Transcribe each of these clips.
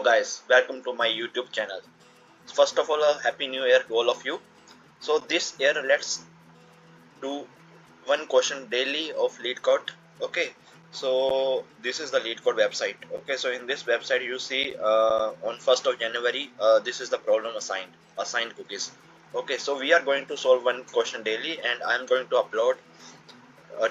guys, welcome to my YouTube channel. First of all, a happy new year to all of you. So this year let's do one question daily of Leetcode. Okay, so this is the Leetcode website. Okay, so in this website you see on 1st of January this is the problem assigned cookies. Okay, so we are going to solve one question daily and I am going to upload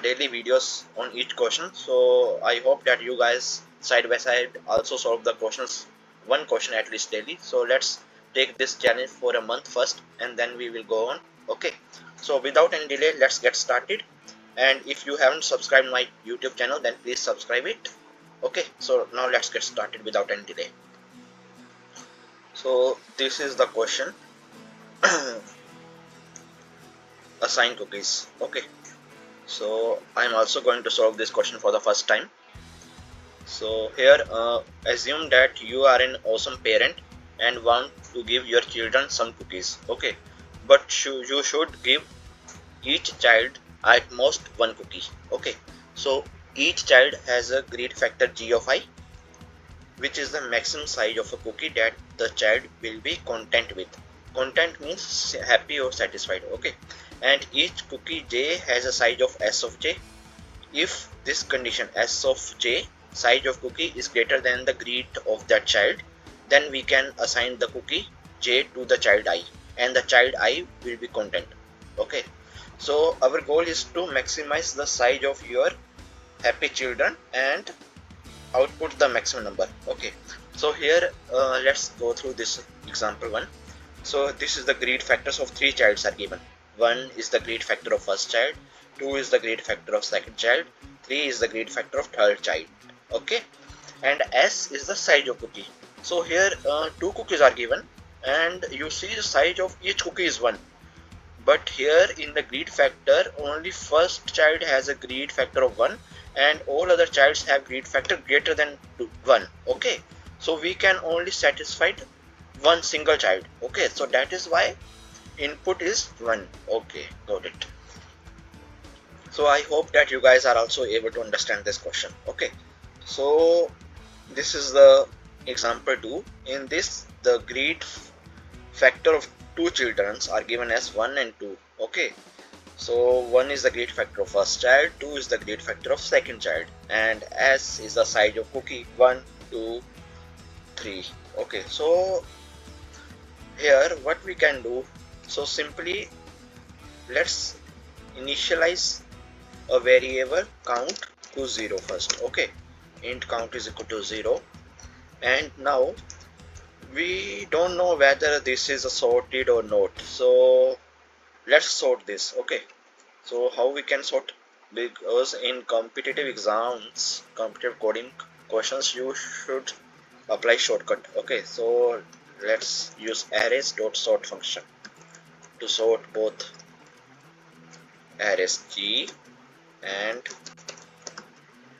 daily videos on each question. So I hope that you guys side by side also solve the questions, one question at least daily. So let's take this challenge for a month first and then we will go on. Okay, so without any delay, let's get started. And if you haven't subscribed my YouTube channel, then please subscribe it. Okay, so now let's get started without any delay. So this is the question. Assign cookies. Okay, so I'm also going to solve this question for the first time. So here assume that you are an awesome parent and want to give your children some cookies. Okay, but you should give each child at most one cookie. Okay, so each child has a greed factor g of I, which is the maximum size of a cookie that the child will be content with. Content means happy or satisfied. Okay, and each cookie j has a size of s of j. If this condition s of j, size of cookie, is greater than the greed of that child, then we can assign the cookie j to the child I and the child I will be content. Okay, so our goal is to maximize the size of your happy children and output the maximum number. Okay, so here let's go through this example one. So this is the greed factors of three childs are given. 1 is the greed factor of first child, 2 is the greed factor of second child, 3 is the greed factor of third child. Okay, and s is the size of cookie. So here two cookies are given and you see the size of each cookie is 1, but here in the greed factor only first child has a greed factor of 1 and all other childs have greed factor greater than 1. Okay, so we can only satisfy one single child. Okay, so that is why input is 1. Okay, got it. So I hope that you guys are also able to understand this question. Okay, so this is the example 2. In this, the greed factor of two children are given as 1 and 2. Okay, so 1 is the greed factor of first child, 2 is the greed factor of second child, and s is the size of cookie 1, 2, 3. Okay, so here what we can do, so simply let's initialize a variable count to 0 first. Okay, int count is equal to 0, and now we don't know whether this is a sorted or not, so let's sort this. Okay, so how we can sort, because in competitive exams, competitive coding questions, you should apply shortcut. Okay, so let's use arrays.sort function to sort both arrays g and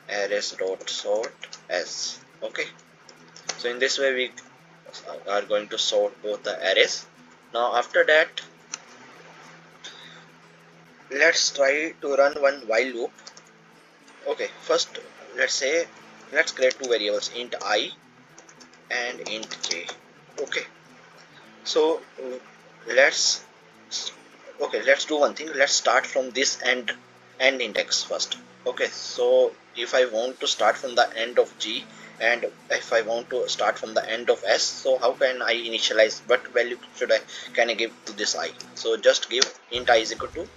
arrays.sort s. Okay, so in this way we are going to sort both the arrays. Now after that, let's try to run one while loop. Okay, first let's create two variables, int I and int j. Okay, so let's do one thing. Let's start from this end index first. Okay, so if I want to start from the end of g and if I want to start from the end of s, so how can I initialize, what value can I give to this I? So just give int I is equal to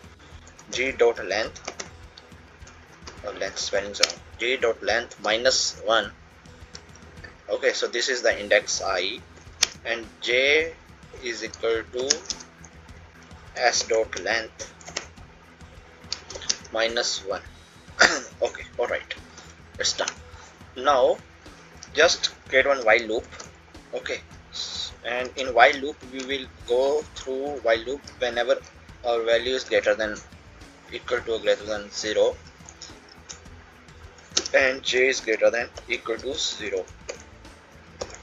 g dot length, length spelling is wrong, g dot length minus 1. Okay, so this is the index I, and j is equal to s dot length minus 1. Okay, alright, it's done. Now just create one while loop. Okay, and in while loop we will go through while loop whenever our value is greater than equal to or greater than 0 and j is greater than equal to 0.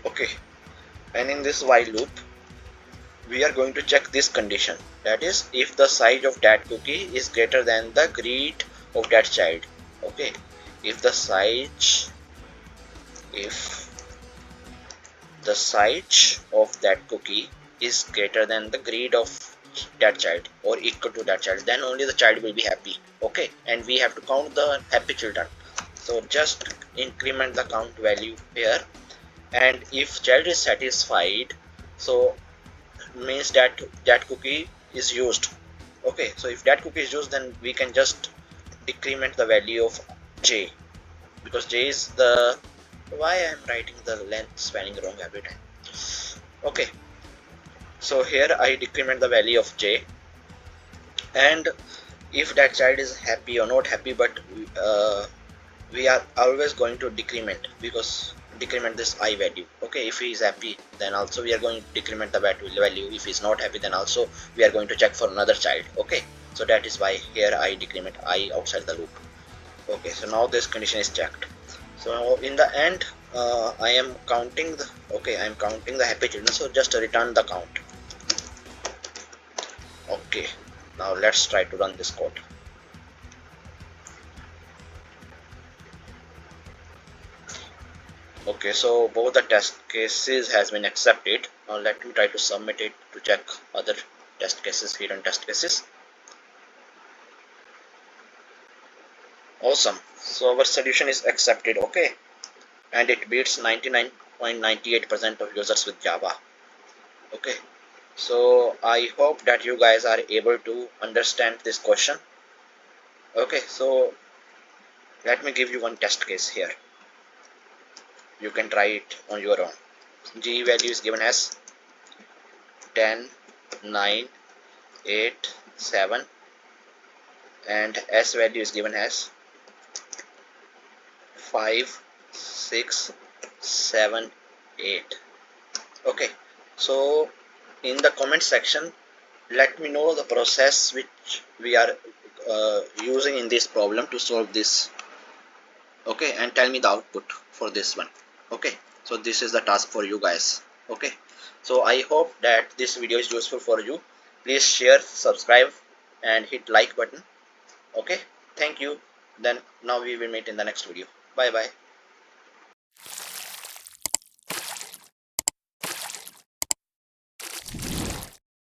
Okay, and in this while loop we are going to check this condition, that is if the size of that cookie is greater than the greed of that child. Okay, if the size of that cookie is greater than the grade of that child or equal to that child, then only the child will be happy. Okay, and we have to count the happy children. So just increment the count value here, and if child is satisfied, so means that that cookie is used. Okay, so if that cookie is used, then we can just decrement the value of j, because j is the, why I am writing the length spanning wrong every time. Okay, so here I decrement the value of j, and if that child is happy or not happy, but we are always going to decrement, because decrement this I value. Okay, if he is happy, then also we are going to decrement the value. If he is not happy, then also we are going to check for another child. Okay, so that is why here I decrement I outside the loop. Okay, so now this condition is checked. So in the end, I am counting the, okay, I am counting the happy children, so just return the count. Okay, now let's try to run this code. Okay, so both the test cases has been accepted. Now let me try to submit it to check other test cases, hidden test cases. Awesome. So our solution is accepted. Okay, and it beats 99.98% of users with Java. Okay, so I hope that you guys are able to understand this question. Okay, so let me give you one test case here. You can try it on your own. G value is given as 10, 9, 8, 7, and S value is given as 5, 6, 7, 8. Okay, so in the comment section, let me know the process which we are using in this problem to solve this. Okay, and tell me the output for this one. Okay, so this is the task for you guys. Okay, so I hope that this video is useful for you. Please share, subscribe, and hit like button. Okay, thank you. Then now we will meet in the next video. Bye bye.